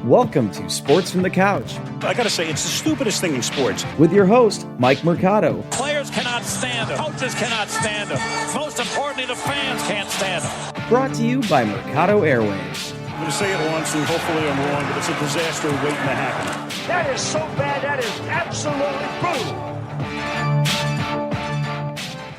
Welcome to Sports from the Couch. I gotta say, it's the stupidest thing in sports. With your host, Mike Mercado. Players cannot stand him. Coaches cannot stand him. Most importantly, the fans can't stand him. Brought to you by Mercado Airwaves. I'm gonna say it once, and hopefully I'm wrong, but it's a disaster waiting to happen. That is so bad, that is absolutely brutal.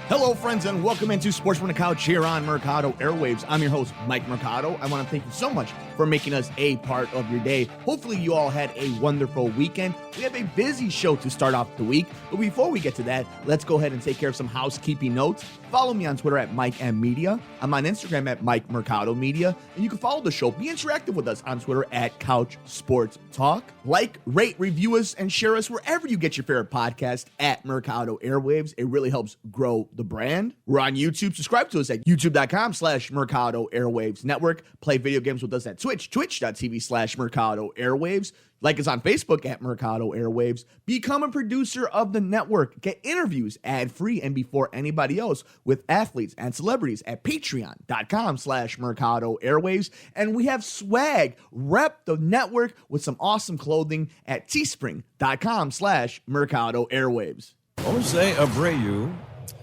Hello, friends, and welcome into Sports from the Couch here on Mercado Airwaves. I'm your host, Mike Mercado. I want to thank you so much for making us a part of your day. Hopefully, you all had a wonderful weekend. We have a busy show to start off the week, but before we get to that, let's go ahead and take care of some housekeeping notes. Follow me on Twitter at Mike M Media. I'm on Instagram at Mike Mercado Media, and you can follow the show. Be interactive with us on Twitter at Couch Sports Talk. Like, rate, review us, and share us wherever you get your favorite podcast at Mercado Airwaves. It really helps grow the brand. We're on YouTube. Subscribe to us at youtube.com/Mercado Airwaves Network. Play video games with us at Twitch, twitch.tv/Mercado Airwaves. Like us on Facebook at Mercado Airwaves. Become a producer of the network. Get interviews ad-free and before anybody else with athletes and celebrities at patreon.com/Mercado Airwaves. And we have swag. Rep the network with some awesome clothing at teespring.com/Mercado Airwaves. Jose Abreu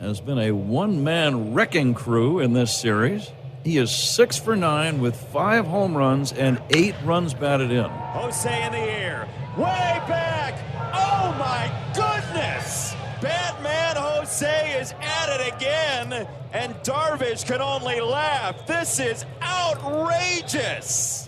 has been a one-man wrecking crew in this series. He is 6 for 9 with 5 home runs and 8 runs batted in. Jose in the air, way back. Oh my goodness! Batman Jose is at it again, and Darvish can only laugh. This is outrageous.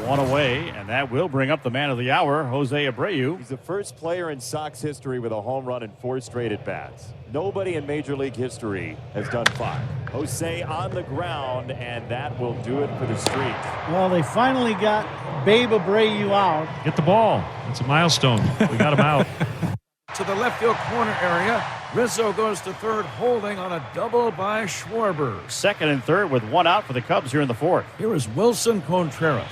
One away, and that will bring up the man of the hour, Jose Abreu. He's the first player in Sox history with a home run in 4 straight at-bats. Nobody in Major League history has done 5. Jose on the ground, and that will do it for the streak. Well, they finally got Babe Abreu out. Get the ball. It's a milestone. We got him out. To the left field corner area, Rizzo goes to third, holding on a double by Schwarber. Second and third with 1 out for the Cubs here in the 4th. Here is Wilson Contreras.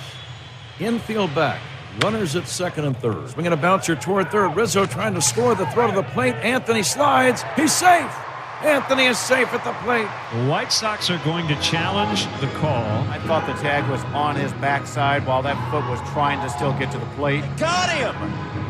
Infield back. Runners at second and third. Swinging a bouncer toward third. Rizzo trying to score the throw to the plate. Anthony slides. He's safe. Anthony is safe at the plate. The White Sox are going to challenge the call. I thought the tag was on his backside while that foot was trying to still get to the plate. Got him!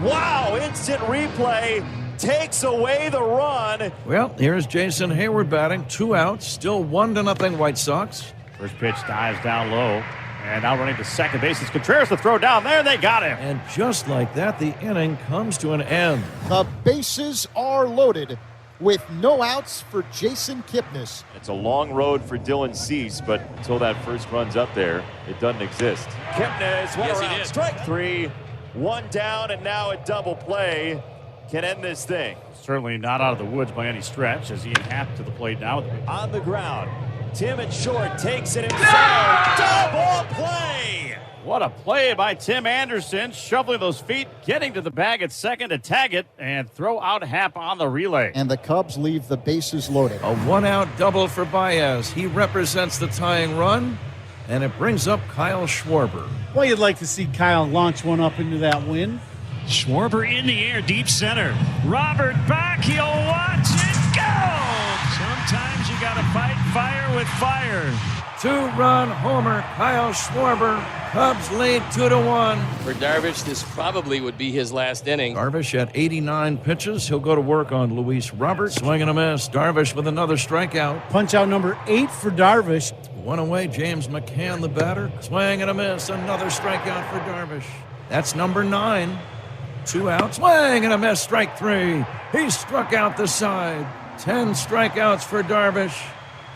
Wow, instant replay takes away the run. Well, here's Jason Hayward batting. 2 outs. Still 1-0 White Sox. First pitch dives down low. And now running to second base is Contreras to throw down there. They got him. And just like that, the inning comes to an end. The bases are loaded with no outs for Jason Kipnis. It's a long road for Dylan Cease, but until that first run's up there, it doesn't exist. Kipnis, one around, strike 3. 1 down, and now a double play can end this thing. Certainly not out of the woods by any stretch as he Happ to the plate now. On the ground, Tim at short takes it himself. Double play! What a play by Tim Anderson, shoveling those feet, getting to the bag at second to tag it and throw out Happ on the relay. And the Cubs leave the bases loaded. A 1-out double for Baez. He represents the tying run, and it brings up Kyle Schwarber. Well, you'd like to see Kyle launch one up into that wind. Schwarber in the air, deep center. Robert back, he'll watch it go! Sometimes you gotta fight fire with fire. 2-run homer, Kyle Schwarber. Cubs lead 2-1. For Darvish, this probably would be his last inning. Darvish at 89 pitches. He'll go to work on Luis Robert. Swing and a miss. Darvish with another strikeout. Punch out number 8 for Darvish. 1 away, James McCann, the batter. Swing and a miss. Another strikeout for Darvish. That's number 9. 2 outs. Swing and a miss. Strike 3. He struck out the side. 10 strikeouts for Darvish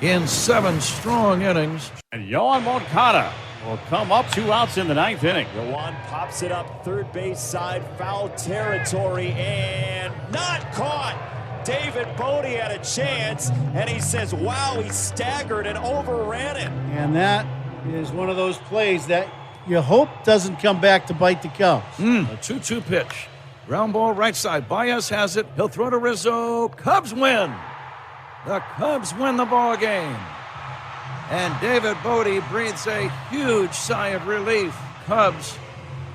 in 7 strong innings. And Yohan Moncada will come up 2 outs in the 9th inning. Yohan pops it up third base side, foul territory, and not caught. David Bodie had a chance, and he says, wow, he staggered and overran it. And that is one of those plays that you hope doesn't come back to bite the Cubs. A 2-2 pitch. Ground ball right side. Baez has it. He'll throw to Rizzo. Cubs win. The Cubs win the ball game. And David Bodie breathes a huge sigh of relief. Cubs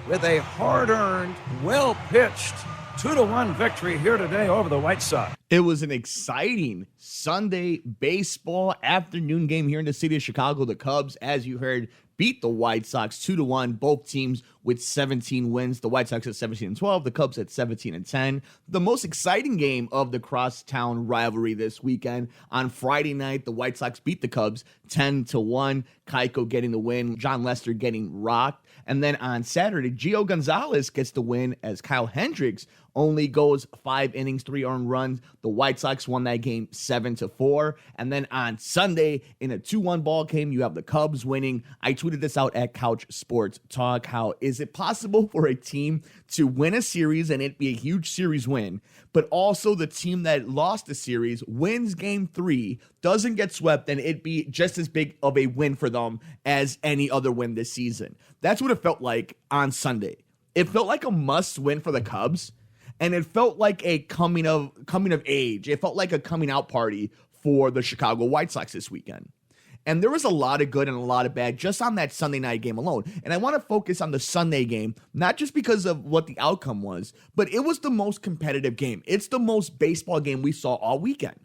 with a hard-earned, well-pitched 2-1 victory here today over the White Sox. It was an exciting Sunday baseball afternoon game here in the city of Chicago. The Cubs, as you heard, beat the White Sox 2-1. Both teams with 17 wins. The White Sox at 17-12. The Cubs at 17-10. The most exciting game of the crosstown rivalry this weekend. On Friday night, the White Sox beat the Cubs 10-1. Keiko getting the win. John Lester getting rocked. And then on Saturday, Gio Gonzalez gets the win as Kyle Hendricks only goes 5 innings, 3 earned runs. The White Sox won that game 7-4. And then on Sunday, in a 2-1 ball game, you have the Cubs winning. I tweeted this out at Couch Sports Talk. How is it possible for a team to win a series and it be a huge series win, but also the team that lost the series wins game 3, doesn't get swept, and it be just as big of a win for them as any other win this season? That's what it felt like on Sunday. It felt like a must win for the Cubs. And it felt like a coming of age. It felt like a coming out party for the Chicago White Sox this weekend. And there was a lot of good and a lot of bad just on that Sunday night game alone. And I want to focus on the Sunday game, not just because of what the outcome was, but it was the most competitive game. It's the most baseball game we saw all weekend.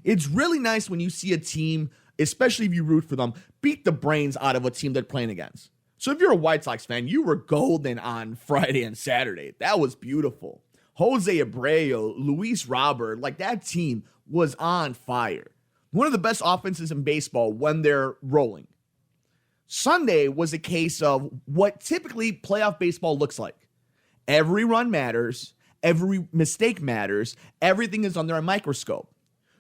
It's really nice when you see a team, especially if you root for them, beat the brains out of a team they're playing against. So if you're a White Sox fan, you were golden on Friday and Saturday. That was beautiful. Jose Abreu, Luis Robert, like that team was on fire. One of the best offenses in baseball when they're rolling. Sunday was a case of what typically playoff baseball looks like. Every run matters. Every mistake matters. Everything is under a microscope.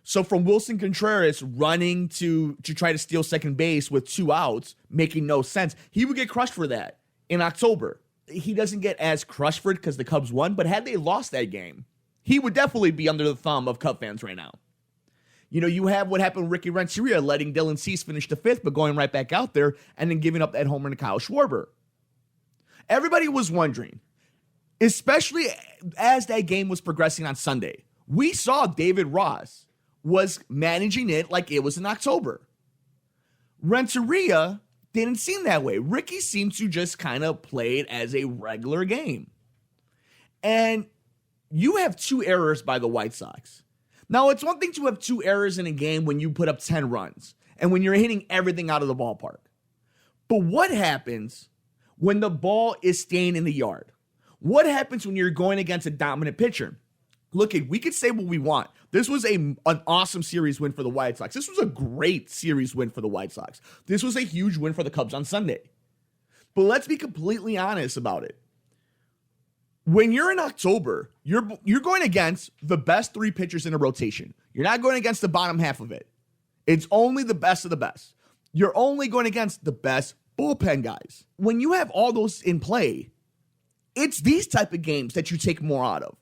So from Wilson Contreras running to try to steal second base with 2 outs, making no sense, he would get crushed for that in October. He doesn't get as crushed for it because the Cubs won, but had they lost that game, he would definitely be under the thumb of Cub fans right now. You know, you have what happened with Ricky Renteria, letting Dylan Cease finish the 5th, but going right back out there and then giving up that homer to Kyle Schwarber. Everybody was wondering, especially as that game was progressing on Sunday, we saw David Ross was managing it like it was in October. Renteria didn't seem that way. Ricky seemed to just kind of play it as a regular game. And you have 2 errors by the White Sox. Now, it's one thing to have 2 errors in a game when you put up 10 runs and when you're hitting everything out of the ballpark. But what happens when the ball is staying in the yard? What happens when you're going against a dominant pitcher? Look, we could say what we want. This was an awesome series win for the White Sox. This was a great series win for the White Sox. This was a huge win for the Cubs on Sunday. But let's be completely honest about it. When you're in October, you're going against the best 3 pitchers in a rotation. You're not going against the bottom half of it. It's only the best of the best. You're only going against the best bullpen guys. When you have all those in play, it's these type of games that you take more out of.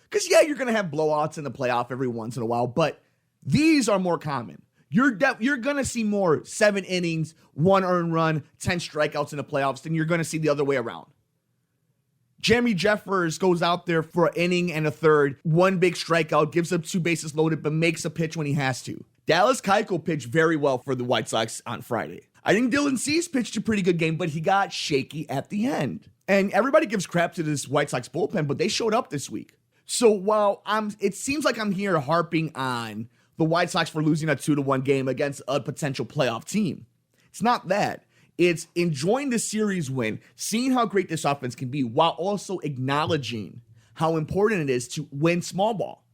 Because, yeah, you're going to have blowouts in the playoff every once in a while, but these are more common. You're going to see more 7 innings, 1 earned run, 10 strikeouts in the playoffs than you're going to see the other way around. Jeremy Jeffers goes out there for an inning and a third, 1 big strikeout, gives up 2 bases loaded, but makes a pitch when he has to. Dallas Keuchel pitched very well for the White Sox on Friday. I think Dylan Cease pitched a pretty good game, but he got shaky at the end. And everybody gives crap to this White Sox bullpen, but they showed up this week. So while it seems like I'm here harping on the White Sox for losing a 2-1 game against a potential playoff team, it's not that. It's enjoying the series win, seeing how great this offense can be, while also acknowledging how important it is to win small ball,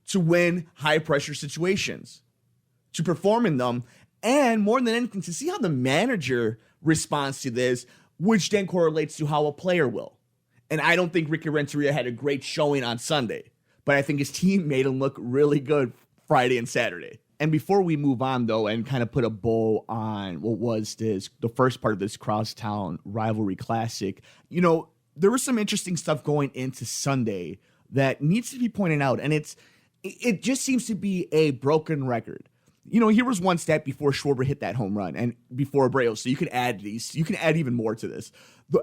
to win high-pressure situations, to perform in them, and more than anything, to see how the manager responds to this, which then correlates to how a player will. And I don't think Ricky Renteria had a great showing on Sunday, but I think his team made him look really good Friday and Saturday. And before we move on, though, and kind of put a bow on what was the first part of this crosstown rivalry classic, you know, there was some interesting stuff going into Sunday that needs to be pointed out. And it just seems to be a broken record. You know, here was one stat before Schwarber hit that home run and before Abreu. So you can add even more to this.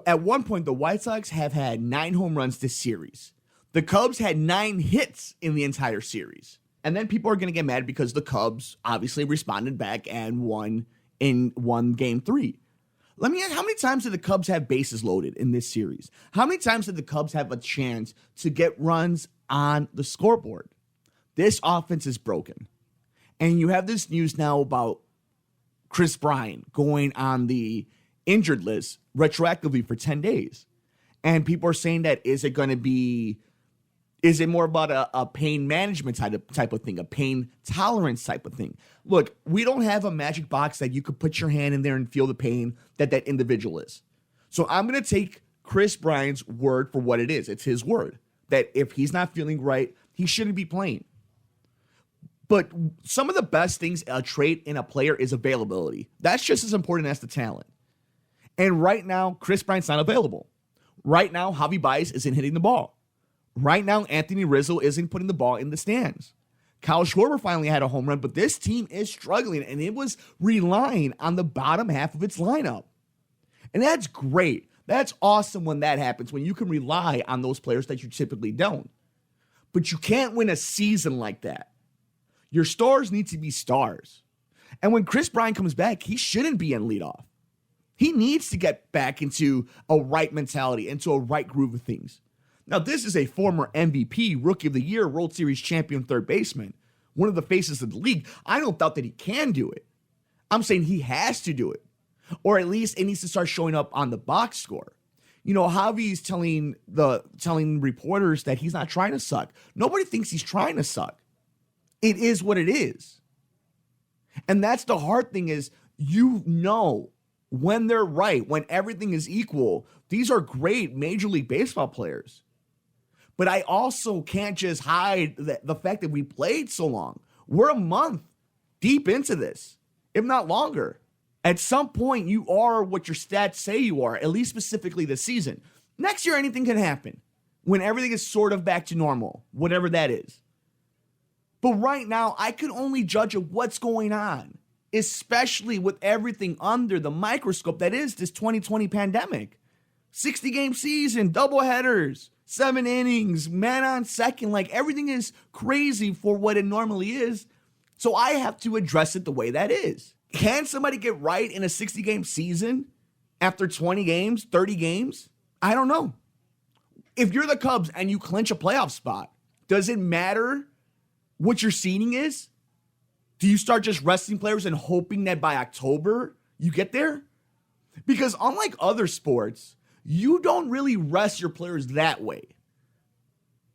At one point, the White Sox have had 9 home runs this series. The Cubs had 9 hits in the entire series. And then people are going to get mad because the Cubs obviously responded back and won game 3. Let me ask, how many times did the Cubs have bases loaded in this series? How many times did the Cubs have a chance to get runs on the scoreboard? This offense is broken. And you have this news now about Chris Bryant going on the injured list retroactively for 10 days. And people are saying that is it more about a pain management type of thing, a pain tolerance type of thing? Look, we don't have a magic box that you could put your hand in there and feel the pain that individual is. So I'm going to take Chris Bryant's word for what it is. It's his word that if he's not feeling right, he shouldn't be playing. But some of the best things a trait in a player is availability. That's just as important as the talent. And right now, Chris Bryant's not available. Right now, Javi Baez isn't hitting the ball. Right now, Anthony Rizzo isn't putting the ball in the stands. Kyle Schwarber finally had a home run, but this team is struggling, and it was relying on the bottom half of its lineup. And that's great. That's awesome when that happens, when you can rely on those players that you typically don't. But you can't win a season like that. Your stars need to be stars. And when Chris Bryant comes back, he shouldn't be in leadoff. He needs to get back into a right mentality, into a right groove of things. Now, this is a former MVP, Rookie of the Year, World Series champion third baseman, one of the faces of the league. I don't doubt that he can do it. I'm saying he has to do it. Or at least it needs to start showing up on the box score. You know, Javi's telling reporters that he's not trying to suck. Nobody thinks he's trying to suck. It is what it is. And that's the hard thing is, you know, when they're right, when everything is equal, these are great Major League Baseball players. But I also can't just hide the fact that we played so long. We're a month deep into this, if not longer. At some point, you are what your stats say you are, at least specifically this season. Next year, anything can happen when everything is sort of back to normal, whatever that is. But right now, I can only judge of what's going on, especially with everything under the microscope that is this 2020 pandemic. 60-game season, doubleheaders, 7 innings, man on second. Like, everything is crazy for what it normally is. So I have to address it the way that is. Can somebody get right in a 60-game season after 20 games, 30 games? I don't know. If you're the Cubs and you clinch a playoff spot, does it matter what your seeding is? Do you start just resting players and hoping that by October you get there? Because unlike other sports, you don't really rest your players that way.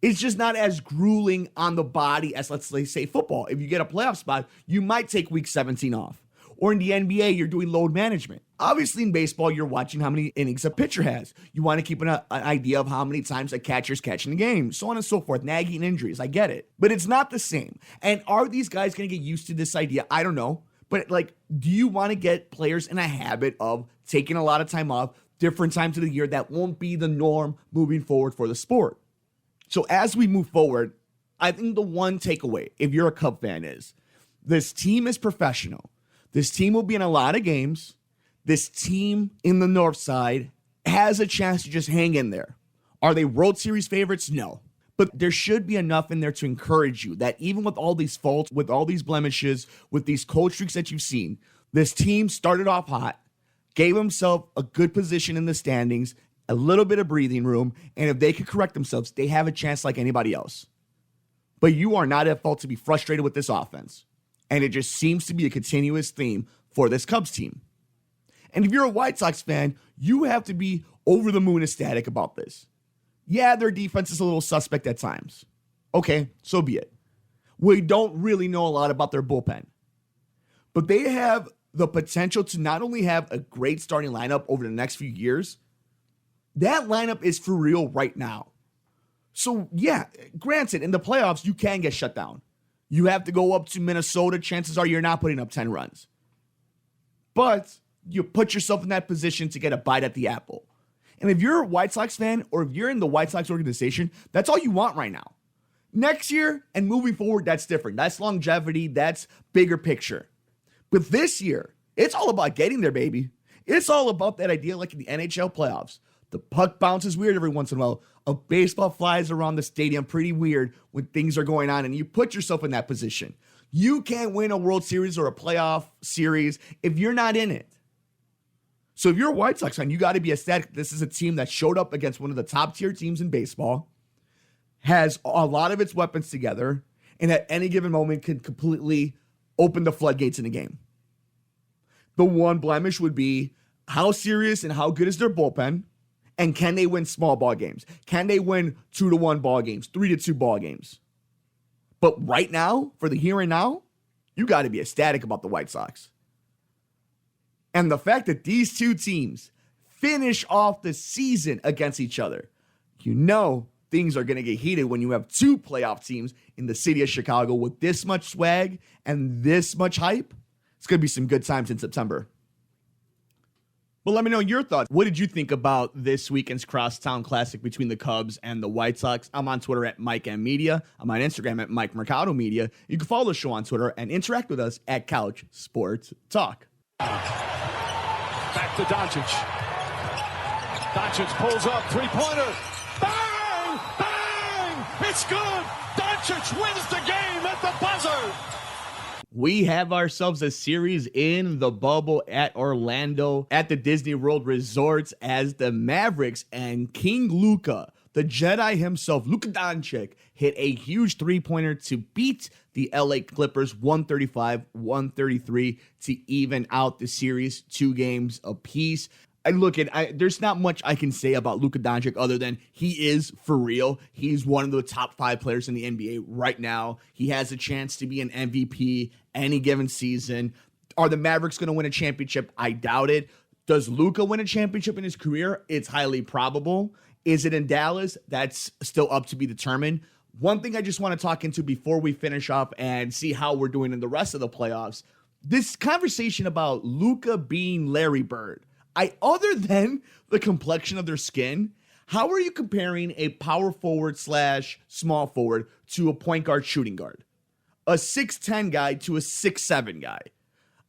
It's just not as grueling on the body as, let's say, football. If you get a playoff spot, you might take week 17 off. Or in the NBA, you're doing load management. Obviously, in baseball, you're watching how many innings a pitcher has. You want to keep an idea of how many times a catcher's catching the game, so on and so forth, nagging injuries. I get it. But it's not the same. And are these guys going to get used to this idea? I don't know. But, like, do you want to get players in a habit of taking a lot of time off, different times of the year? That won't be the norm moving forward for the sport. So as we move forward, I think the one takeaway, if you're a Cub fan, is this team is professional. This team will be in a lot of games. This team in the North Side has a chance to just hang in there. Are they World Series favorites? No. But there should be enough in there to encourage you that even with all these faults, with all these blemishes, with these cold streaks that you've seen, this team started off hot, gave himself a good position in the standings, a little bit of breathing room, and if they could correct themselves, they have a chance like anybody else. But you are not at fault to be frustrated with this offense. And it just seems to be a continuous theme for this Cubs team. And if you're a White Sox fan, you have to be over the moon ecstatic about this. Yeah, their defense is a little suspect at times. Okay, so be it. We don't really know a lot about their bullpen. But they have the potential to not only have a great starting lineup over the next few years, that lineup is for real right now. So yeah, granted, in the playoffs, you can get shut down. You have to go up to Minnesota. Chances are you're not putting up 10 runs. But you put yourself in that position to get a bite at the apple. And if you're a White Sox fan or if you're in the White Sox organization, that's all you want right now. Next year and moving forward, that's different. That's longevity. That's bigger picture. But this year, it's all about getting there, baby. It's all about that idea like in the NHL playoffs. The puck bounces weird every once in a while. A baseball flies around the stadium pretty weird when things are going on, and you put yourself in that position. You can't win a World Series or a playoff series if you're not in it. So if you're a White Sox fan, you got to be ecstatic. This is a team that showed up against one of the top tier teams in baseball, has a lot of its weapons together, and at any given moment can completely open the floodgates in the game. The one blemish would be how serious and how good is their bullpen? And can they win small ball games? Can they win 2-1 ball games, 3-2 ball games? But right now, for the here and now, you got to be ecstatic about the White Sox. And the fact that these two teams finish off the season against each other, you know things are going to get heated when you have two playoff teams in the city of Chicago with this much swag and this much hype. It's going to be some good times in September. But let me know your thoughts. What did you think about this weekend's Crosstown Classic between the Cubs and the White Sox? I'm on Twitter at MikeMMedia. I'm on Instagram at Mike Mercado Media. You can follow the show on Twitter and interact with us at Couch Sports Talk. Back to Doncic. Doncic pulls up, three-pointer. Bang! Bang! It's good! Doncic wins the game at the buzzer! We have ourselves a series in the bubble at Orlando at the Disney World Resorts as the Mavericks and King Luka, the Jedi himself, Luka Doncic, hit a huge three-pointer to beat the LA Clippers 135-133 to even out the series 2 games apiece. There's not much I can say about Luka Doncic other than he is for real. He's one of the top 5 players in the NBA right now. He has a chance to be an MVP any given season. Are the Mavericks going to win a championship? I doubt it. Does Luka win a championship in his career? It's highly probable. Is it in Dallas? That's still up to be determined. One thing I just want to talk into before we finish up and see how we're doing in the rest of the playoffs, this conversation about Luka being Larry Bird. Other than the complexion of their skin, how are you comparing a power forward / small forward to a point guard shooting guard? A 6'10 guy to a 6'7 guy.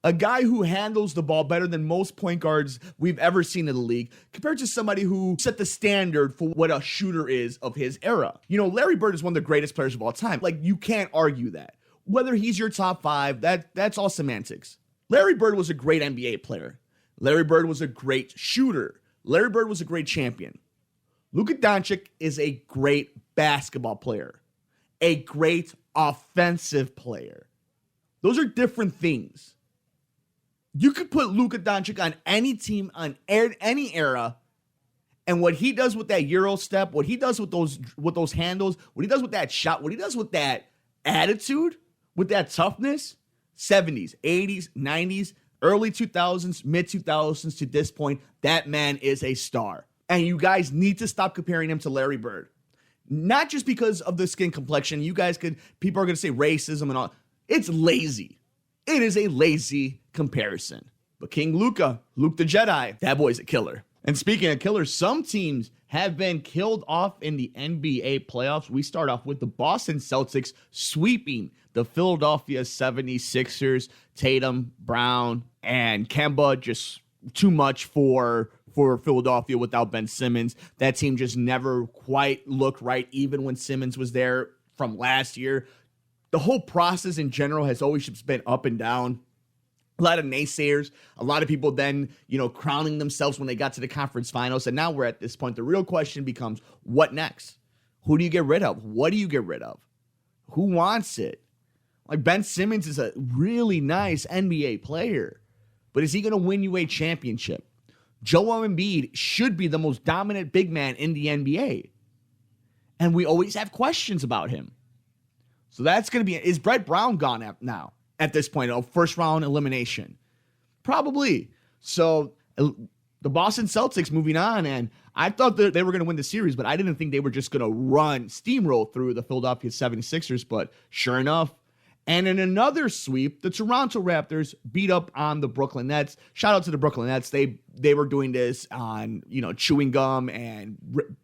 A guy who handles the ball better than most point guards we've ever seen in the league compared to somebody who set the standard for what a shooter is of his era. You know, Larry Bird is one of the greatest players of all time. Like, you can't argue that. Whether he's your top 5, that's all semantics. Larry Bird was a great NBA player. Larry Bird was a great shooter. Larry Bird was a great champion. Luka Doncic is a great basketball player, a great offensive player. Those are different things. You could put Luka Doncic on any team, on any era, and what he does with that Euro step, what he does with those handles, what he does with that shot, what he does with that attitude, with that toughness, 70s, 80s, 90s, early 2000s, mid 2000s to this point, that man is a star. And you guys need to stop comparing him to Larry Bird. Not just because of the skin complexion. People are going to say racism and all. It's lazy. It is a lazy comparison. But King Luka the Jedi, that boy's a killer. And speaking of killers, some teams have been killed off in the NBA playoffs. We start off with the Boston Celtics sweeping the Philadelphia 76ers. Tatum, Brown, and Kemba, just too much for Philadelphia without Ben Simmons. That team just never quite looked right, even when Simmons was there from last year. The whole process in general has always just been up and down. A lot of naysayers, a lot of people then, crowning themselves when they got to the conference finals. And now we're at this point. The real question becomes, what next? Who do you get rid of? What do you get rid of? Who wants it? Like, Ben Simmons is a really nice NBA player, but is he going to win you a championship? Joel Embiid should be the most dominant big man in the NBA. And we always have questions about him. So that's going to be, is Brett Brown gone now at this point? A first round elimination? Probably. So the Boston Celtics moving on, and I thought that they were going to win the series, but I didn't think they were just going to steamroll through the Philadelphia 76ers, but sure enough. And in another sweep, the Toronto Raptors beat up on the Brooklyn Nets. Shout out to the Brooklyn Nets. They were doing this on, chewing gum and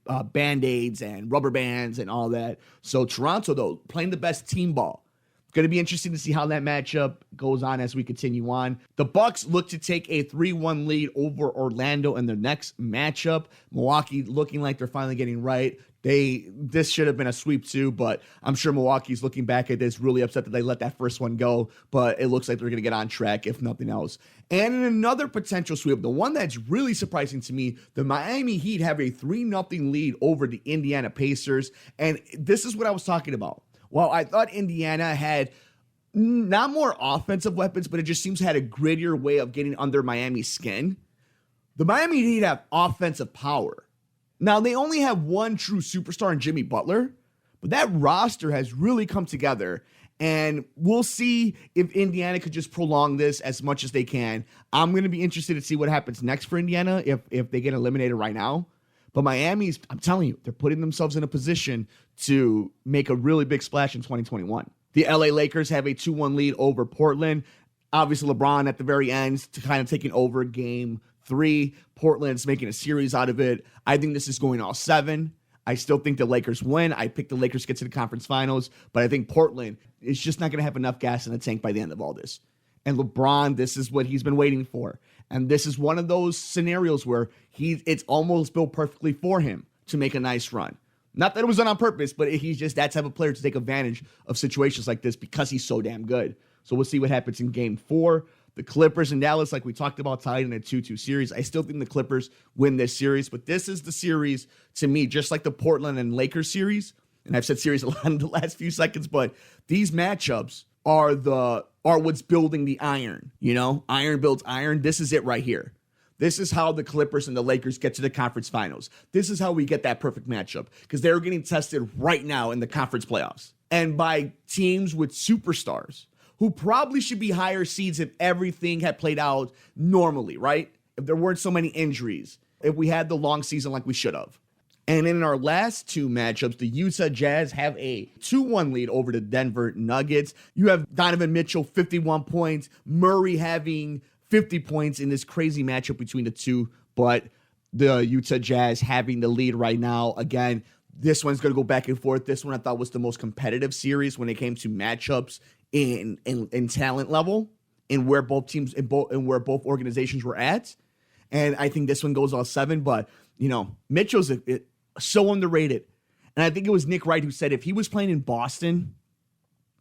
Band-Aids and rubber bands and all that. So Toronto, though, playing the best team ball. Going to be interesting to see how that matchup goes on as we continue on. The Bucks look to take a 3-1 lead over Orlando in their next matchup. Milwaukee looking like they're finally getting right. This should have been a sweep too, but I'm sure Milwaukee's looking back at this really upset that they let that first one go, but it looks like they're going to get on track if nothing else. And in another potential sweep, the one that's really surprising to me, the Miami Heat have a 3-0 lead over the Indiana Pacers, and this is what I was talking about. While I thought Indiana had not more offensive weapons, but it just seems had a grittier way of getting under Miami's skin, The Miami Heat have offensive power. Now, they only have one true superstar in Jimmy Butler, but that roster has really come together, and we'll see if Indiana could just prolong this as much as they can. I'm going to be interested to see what happens next for Indiana if they get eliminated right now. But Miami's, I'm telling you, they're putting themselves in a position to make a really big splash in 2021. The LA Lakers have a 2-1 lead over Portland. Obviously, LeBron at the very end to kind of taking over game 3. Portland's making a series out of it. I think this is going all 7. I still think the Lakers win. I picked the Lakers to get to the conference finals, but I think Portland is just not going to have enough gas in the tank by the end of all this. And LeBron, this is what he's been waiting for. And this is one of those scenarios where it's almost built perfectly for him to make a nice run. Not that it was done on purpose, but he's just that type of player to take advantage of situations like this because he's so damn good. So we'll see what happens in game 4. The Clippers and Dallas, like we talked about, tied in a 2-2 series. I still think the Clippers win this series, but this is the series to me, just like the Portland and Lakers series. And I've said series a lot in the last few seconds, but these matchups are what's building the iron. You know, iron builds iron. This is it right here. This is how the Clippers and the Lakers get to the conference finals. This is how we get that perfect matchup because they're getting tested right now in the conference playoffs and by teams with superstars who probably should be higher seeds if everything had played out normally, right? If there weren't so many injuries, if we had the long season like we should have. And in our last 2 matchups, the Utah Jazz have a 2-1 lead over the Denver Nuggets. You have Donovan Mitchell, 51 points, Murray having 50 points in this crazy matchup between the two, but the Utah Jazz having the lead right now. Again, this one's going to go back and forth. This one I thought was the most competitive series when it came to matchups in talent level and where both teams and where both organizations were at. And I think this one goes all 7, but you know, Mitchell's so underrated. And I think it was Nick Wright who said if he was playing in Boston,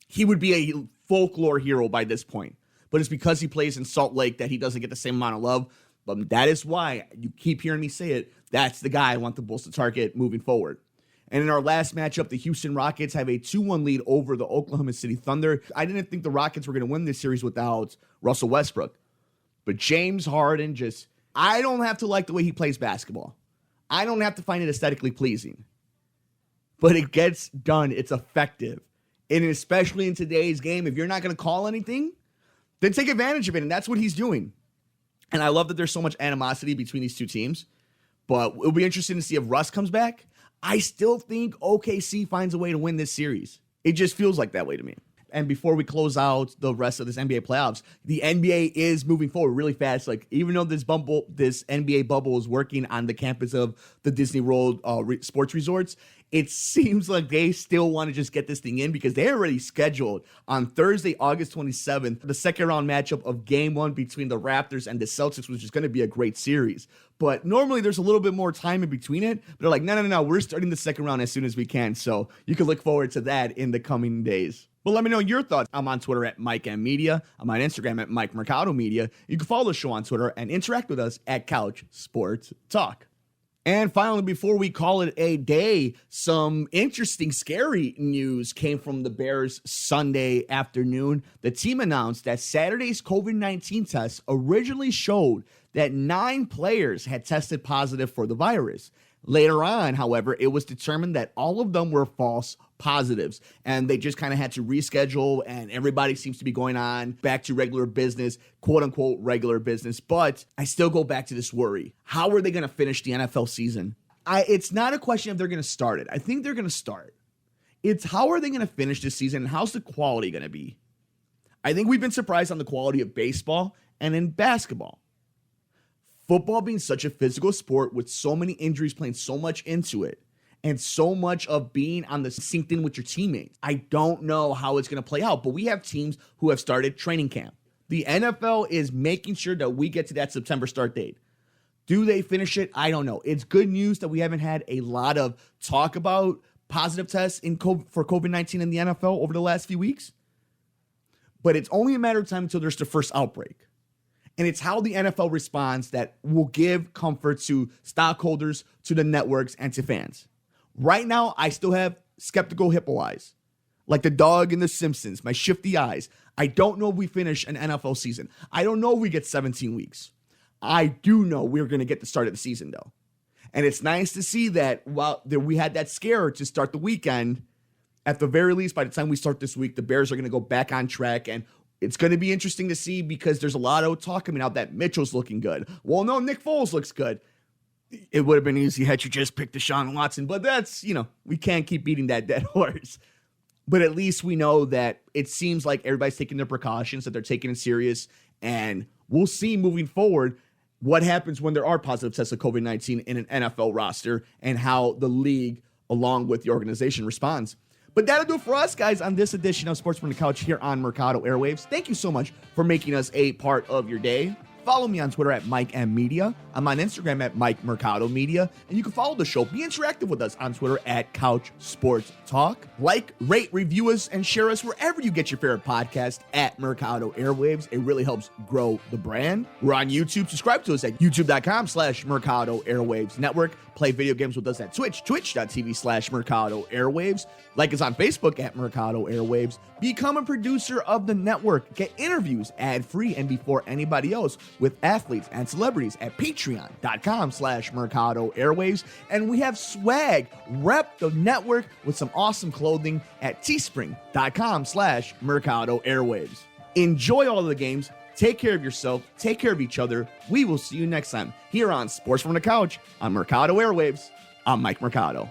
he would be a folklore hero by this point. But it's because he plays in Salt Lake that he doesn't get the same amount of love. But that is why you keep hearing me say it. That's the guy I want the Bulls to target moving forward. And in our last matchup, the Houston Rockets have a 2-1 lead over the Oklahoma City Thunder. I didn't think the Rockets were going to win this series without Russell Westbrook. But James Harden I don't have to like the way he plays basketball. I don't have to find it aesthetically pleasing. But it gets done. It's effective. And especially in today's game, if you're not going to call anything, then take advantage of it. And that's what he's doing. And I love that there's so much animosity between these two teams. But it'll be interesting to see if Russ comes back. I still think OKC finds a way to win this series. It just feels like that way to me. And before we close out the rest of this NBA playoffs, the NBA is moving forward really fast. Like, even though this NBA bubble is working on the campus of the Disney World sports resorts, it seems like they still want to just get this thing in because they already scheduled on Thursday, August 27th, the second round matchup of Game 1 between the Raptors and the Celtics, which is going to be a great series. But normally there's a little bit more time in between it. But they're like, no, we're starting the second round as soon as we can. So you can look forward to that in the coming days. But let me know your thoughts. I'm on Twitter at Mike M Media. I'm on Instagram at Mike Mercado Media. You can follow the show on Twitter and interact with us at Couch Sports Talk. And finally, before we call it a day, some interesting, scary news came from the Bears Sunday afternoon. The team announced that Saturday's COVID-19 test originally showed that 9 players had tested positive for the virus. Later on, however, it was determined that all of them were false positives, and they just kind of had to reschedule, and everybody seems to be going on back to regular business, quote unquote regular business. But I still go back to this worry. How are they going to finish the NFL season? It's not a question if they're going to start it. I think they're going to start. It's how are they going to finish this season, and how's the quality going to be? I think we've been surprised on the quality of baseball and in basketball. Football being such a physical sport with so many injuries playing so much into it and so much of being on the synced in with your teammates. I don't know how it's going to play out, but we have teams who have started training camp. The NFL is making sure that we get to that September start date. Do they finish it? I don't know. It's good news that we haven't had a lot of talk about positive tests for COVID-19 in the NFL over the last few weeks, but it's only a matter of time until there's the first outbreak. And it's how the NFL responds that will give comfort to stockholders, to the networks, and to fans. Right now, I still have skeptical hippo eyes, like the dog in The Simpsons, my shifty eyes. I don't know if we finish an NFL season. I don't know if we get 17 weeks. I do know we're going to get the start of the season, though. And it's nice to see that while we had that scare to start the weekend, at the very least, by the time we start this week, the Bears are going to go back on track. And it's going to be interesting to see because there's a lot of talk coming out that Mitchell's looking good. Well, no, Nick Foles looks good. It would have been easy had you just picked Deshaun Watson, but that's, we can't keep beating that dead horse. But at least we know that it seems like everybody's taking their precautions, that they're taking it serious. And we'll see moving forward what happens when there are positive tests of COVID-19 in an NFL roster and how the league, along with the organization, responds. But that'll do it for us, guys, on this edition of Sports from the Couch here on Mercado Airwaves. Thank you so much for making us a part of your day. Follow me on Twitter at Mike M Media. I'm on Instagram at Mike Mercado Media. And you can follow the show. Be interactive with us on Twitter at Couch Sports Talk. Like, rate, review us, and share us wherever you get your favorite podcast at Mercado Airwaves. It really helps grow the brand. We're on YouTube. Subscribe to us at youtube.com/Mercado Airwaves Network. Play video games with us at twitch.tv/Mercado Airwaves. Like us on Facebook at Mercado Airwaves. Become a producer of the network. Get interviews ad-free and before anybody else with athletes and celebrities at patreon.com/Mercado Airwaves. And we have swag. Rep the network with some awesome clothing at teespring.com/Mercado Airwaves. Enjoy all of the games. Take care of yourself. Take care of each other. We will see you next time here on Sports from the Couch on Mercado Airwaves. I'm Mike Mercado.